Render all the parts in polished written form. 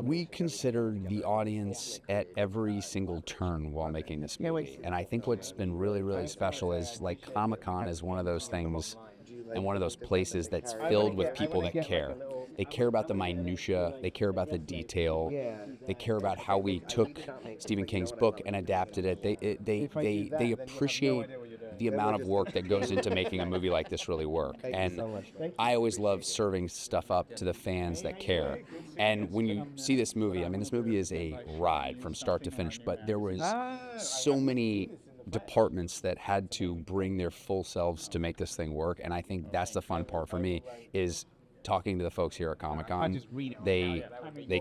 We considered the audience at every single turn while making this movie. And I think what's been really, really special is, like, Comic-Con is one of those things and one of those places that's filled with people that care. They care about the minutia, they care about the detail, they care about how we took Stephen King's book and adapted it. They appreciate the amount of work that goes into making a movie like this really work. And I always love serving stuff up to the fans that care. And when you see this movie, I mean, this movie is a ride from start to finish, but there was so many departments that had to bring their full selves to make this thing work. And I think that's the fun part for me, is talking to the folks here at Comic-Con. They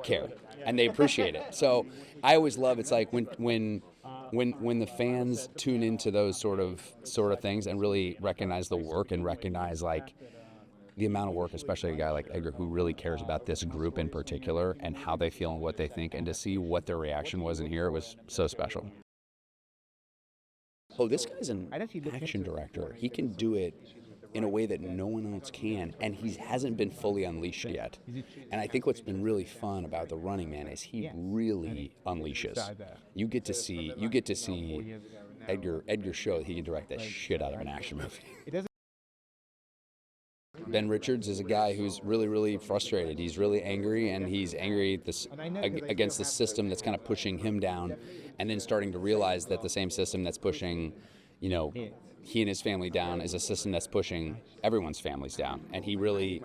care and they appreciate it. So I always love, it's like when the fans tune into those sort of things and really recognize the work and recognize, like, the amount of work, especially a guy like Edgar who really cares about this group in particular and how they feel and what they think, and to see what their reaction was in here, it was so special. Oh, this guy's an action director. He can do it in a way that no one else can, and he hasn't been fully unleashed yet. And I think what's been really fun about The Running Man is he really unleashes. You get to see Edgar show that he can direct the shit out of an action movie. Ben Richards is a guy who's really, really frustrated. He's really angry, and he's angry against the system that's kind of pushing him down, and then starting to realize that the same system that's pushing, he and his family down is a system that's pushing everyone's families down. And he really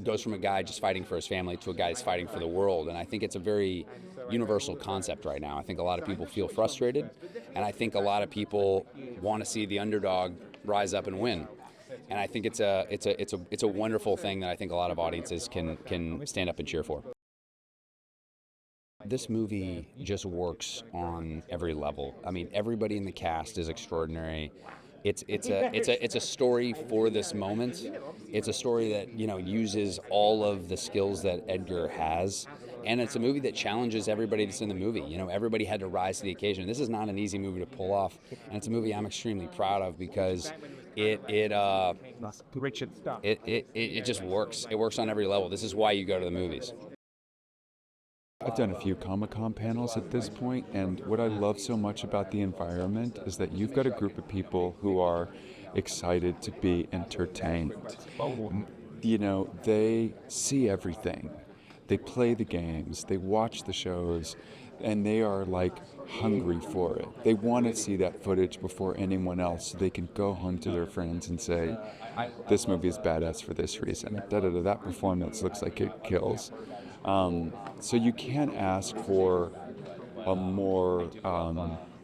goes from a guy just fighting for his family to a guy that's fighting for the world. And I think it's a very universal concept right now. I think a lot of people feel frustrated, and I think a lot of people want to see the underdog rise up and win. And I think it's a wonderful thing that I think a lot of audiences can stand up and cheer for. This movie just works on every level. I mean, everybody in the cast is extraordinary. It's a story for this moment. It's a story that, uses all of the skills that Edgar has. And it's a movie that challenges everybody that's in the movie. Everybody had to rise to the occasion. This is not an easy movie to pull off, and it's a movie I'm extremely proud of because it just works. It works on every level. This is why you go to the movies. I've done a few Comic-Con panels at this point, and what I love so much about the environment is that you've got a group of people who are excited to be entertained. They see everything. They play the games, they watch the shows, and they are, like, hungry for it. They want to see that footage before anyone else so they can go home to their friends and say, this movie is badass for this reason. That performance looks like it kills. So you can't ask for a more...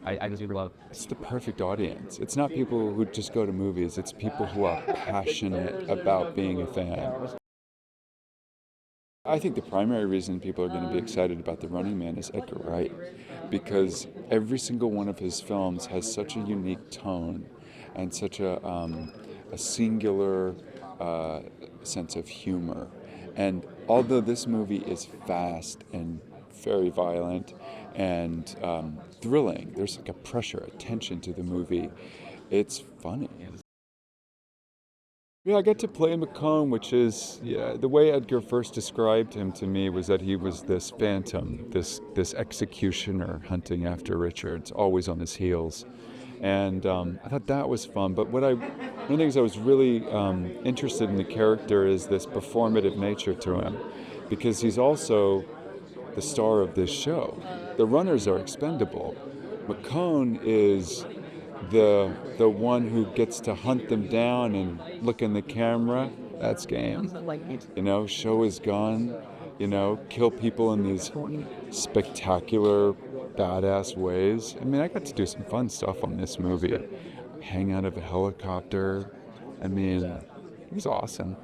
it's the perfect audience. It's not people who just go to movies. It's people who are passionate about being a fan. I think the primary reason people are going to be excited about The Running Man is Edgar Wright, because every single one of his films has such a unique tone and such a singular sense of humor. And although this movie is fast and very violent and thrilling, there's like a pressure, a tension to the movie. It's funny. Yeah, I get to play McCone, which is, the way Edgar first described him to me was that he was this phantom, this executioner hunting after Richards, always on his heels. And I thought that was fun. But one of the things I was really interested in the character is this performative nature to him, because he's also the star of this show. The runners are expendable. McCone is the one who gets to hunt them down and look in the camera. That's game. Show his gun, kill people in these spectacular, badass ways. I mean, I got to do some fun stuff on this movie. Hang out of a helicopter. I mean, it was awesome.